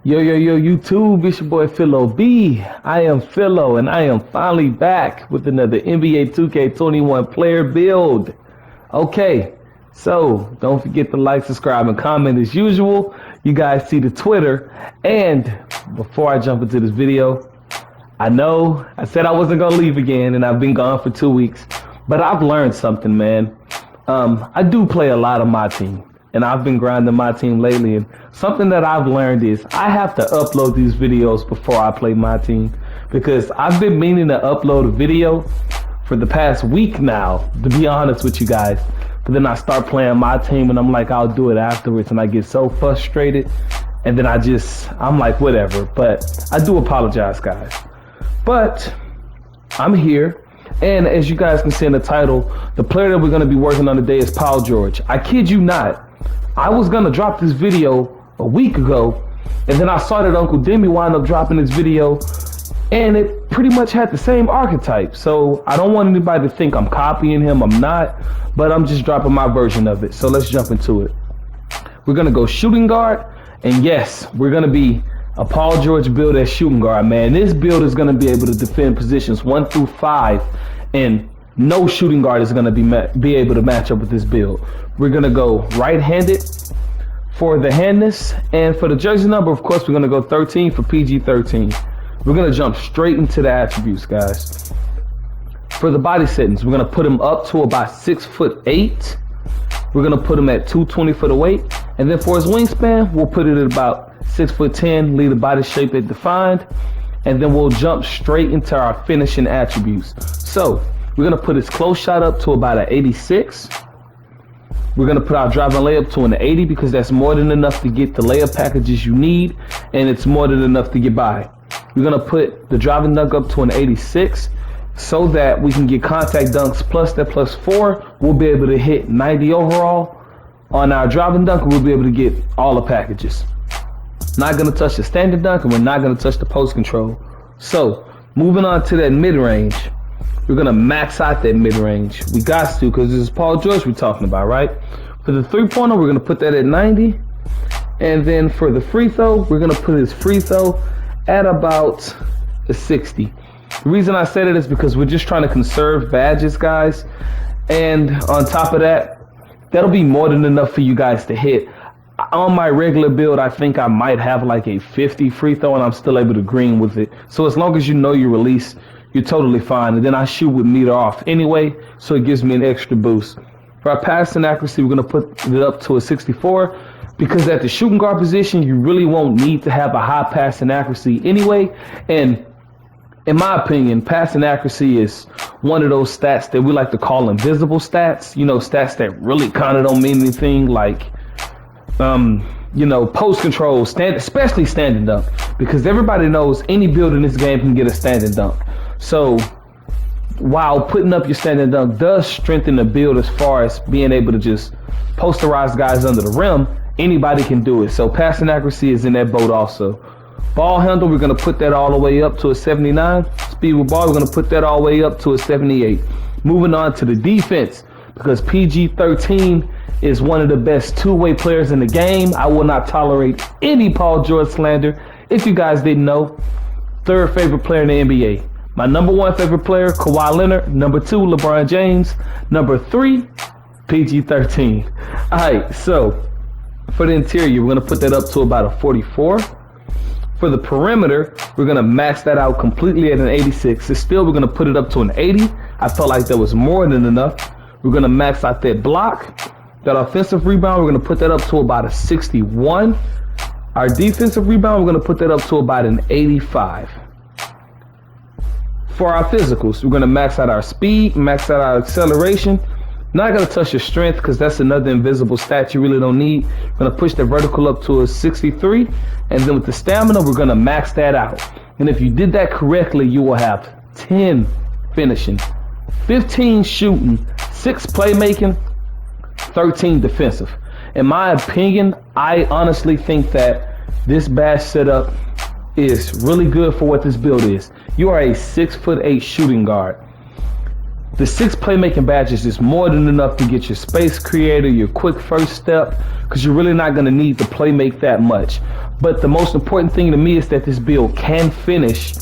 Yo, YouTube, it's your boy Philo B. I am Philo, and I am finally back with another NBA 2K21 player build. Okay, so don't forget to like, subscribe, and comment as usual. You guys see the Twitter. And before I jump into this video, I know I said I wasn't going to leave again, and I've been gone for 2 weeks, but I've learned something, man. I do play a lot of my team. And I've been grinding my team lately, and something that I've learned is I have to upload these videos before I play my team, because I've been meaning to upload a video for the past week now, to be honest with you guys. But then I start playing my team and I'm like, I'll do it afterwards, and I get so frustrated, and then I'm like, whatever. But I do apologize, guys. But I'm here, and as you guys can see in the title, the player that we're going to be working on today is Paul George. I kid you not. I was going to drop this video a week ago, and then I saw that Uncle Demi wound up dropping this video, and it pretty much had the same archetype. So I don't want anybody to think I'm copying him. I'm not, but I'm just dropping my version of it. So let's jump into it. We're going to go shooting guard, and yes, we're going to be a Paul George build as shooting guard, man. This build is going to be able to defend positions 1 through 5, and no shooting guard is going to be able to match up with this build. We're going to go right-handed for the handness, and for the jersey number, of course, we're going to go 13 for PG-13. We're going to jump straight into the attributes, guys. For the body settings, we're going to put him up to about 6'8". We're going to put him at 220 for the weight, and then for his wingspan, we'll put it at about 6'10", leave the body shape it defined, and then we'll jump straight into our finishing attributes. So we're going to put his close shot up to about an 86. We're going to put our driving layup to an 80, because that's more than enough to get the layup packages you need, and it's more than enough to get by. We're going to put the driving dunk up to an 86 so that we can get contact dunks plus that +4. We'll be able to hit 90 overall on our driving dunk, and we'll be able to get all the packages. Not going to touch the standing dunk, and we're not going to touch the post control. So moving on to that mid-range. We're going to max out that mid-range. We got to, because this is Paul George we're talking about, right? For the three-pointer, we're going to put that at 90. And then for the free throw, we're going to put his free throw at about a 60. The reason I said it is because we're just trying to conserve badges, guys. And on top of that, that'll be more than enough for you guys to hit. On my regular build, I think I might have like a 50 free throw, and I'm still able to green with it. So as long as you know your release, you're totally fine. And then I shoot with meter off anyway, so it gives me an extra boost. For our passing accuracy, we're going to put it up to a 64, because at the shooting guard position, you really won't need to have a high passing accuracy anyway. And in my opinion, passing accuracy is one of those stats that we like to call invisible stats. You know, stats that really kind of don't mean anything, like post control, especially standing dunk, because everybody knows any build in this game can get a standing dunk. So while putting up your standing dunk does strengthen the build as far as being able to just posterize guys under the rim, anybody can do it. So passing accuracy is in that boat also. Ball handle, we're going to put that all the way up to a 79. Speed with ball, we're going to put that all the way up to a 78. Moving on to the defense, because PG-13 is one of the best two-way players in the game. I will not tolerate any Paul George slander. If you guys didn't know, third favorite player in the NBA. My number 1 favorite player, Kawhi Leonard. Number 2, LeBron James. Number 3, PG-13. All right, so for the interior, we're going to put that up to about a 44. For the perimeter, we're going to max that out completely at an 86. So still, we're going to put it up to an 80. I felt like that was more than enough. We're going to max out that block. That offensive rebound, we're going to put that up to about a 61. Our defensive rebound, we're going to put that up to about an 85. For our physicals, we're going to max out our speed, max out our acceleration. Not going to touch your strength, because that's another invisible stat you really don't need. We're going to push the vertical up to a 63. And then with the stamina, we're going to max that out. And if you did that correctly, you will have 10 finishing, 15 shooting, 6 playmaking, 13 defensive. In my opinion, I honestly think that this badge setup is really good for what this build is. You are a 6'8" shooting guard. The 6 playmaking badges is more than enough to get your space creator, your quick first step, because you're really not going to need to play make that much. But the most important thing to me is that this build can finish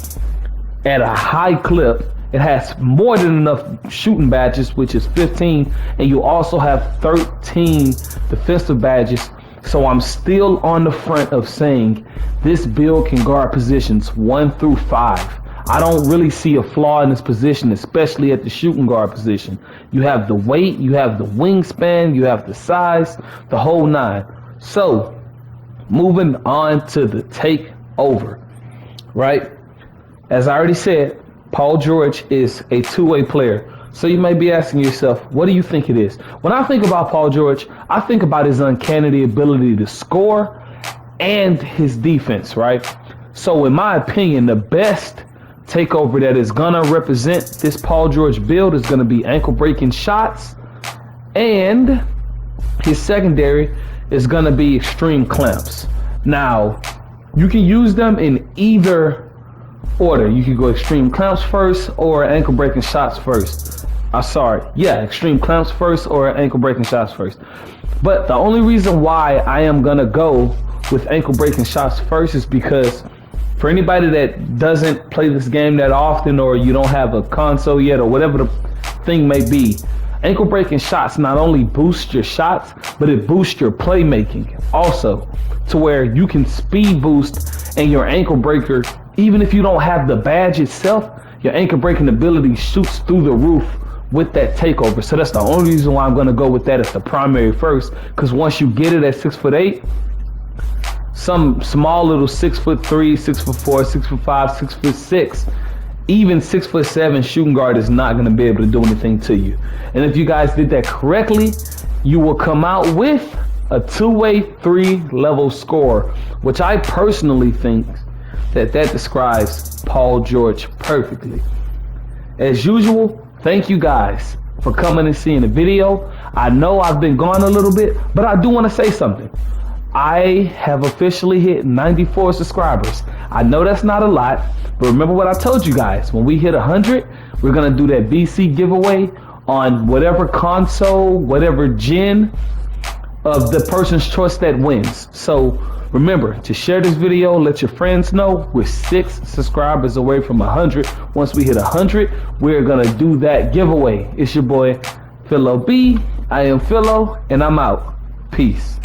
at a high clip. It has more than enough shooting badges, which is 15, and you also have 13 defensive badges. So I'm still on the front of saying this build can guard positions 1 through 5. I don't really see a flaw in this position, especially at the shooting guard position. You have the weight, you have the wingspan, you have the size, the whole nine. So moving on to the takeover, right? As I already said, Paul George is a two-way player. So you may be asking yourself, what do you think it is? When I think about Paul George, I think about his uncanny ability to score and his defense, right? So in my opinion, the best takeover that is going to represent this Paul George build is going to be ankle breaking shots, and his secondary is going to be extreme clamps. Now, you can use them in either order. You can go extreme clamps first or ankle breaking shots first. Extreme clamps first or ankle breaking shots first. But the only reason why I am gonna go with ankle breaking shots first is because for anybody that doesn't play this game that often, or you don't have a console yet, or whatever the thing may be, ankle breaking shots not only boost your shots, but it boosts your playmaking also, to where you can speed boost, and your ankle breaker, even if you don't have the badge itself, your ankle breaking ability shoots through the roof with that takeover. So that's the only reason why I'm going to go with that as the primary first, because once you get it at 6'8", some small little 6'3", 6'4", 6'5", 6'6", even 6'7" shooting guard is not going to be able to do anything to you. And if you guys did that correctly, you will come out with a two-way 3-level score, which I personally think that describes Paul George perfectly. As usual, thank you guys for coming and seeing the video. I know I've been gone a little bit, but I do want to say something. I have officially hit 94 subscribers. I know that's not a lot, but remember what I told you guys. When we hit 100, we're going to do that BC giveaway on whatever console, whatever gen of the person's choice that wins. So remember to share this video, let your friends know. We're 6 subscribers away from 100. Once we hit 100, we're going to do that giveaway. It's your boy, Philo B. I am Philo, and I'm out. Peace.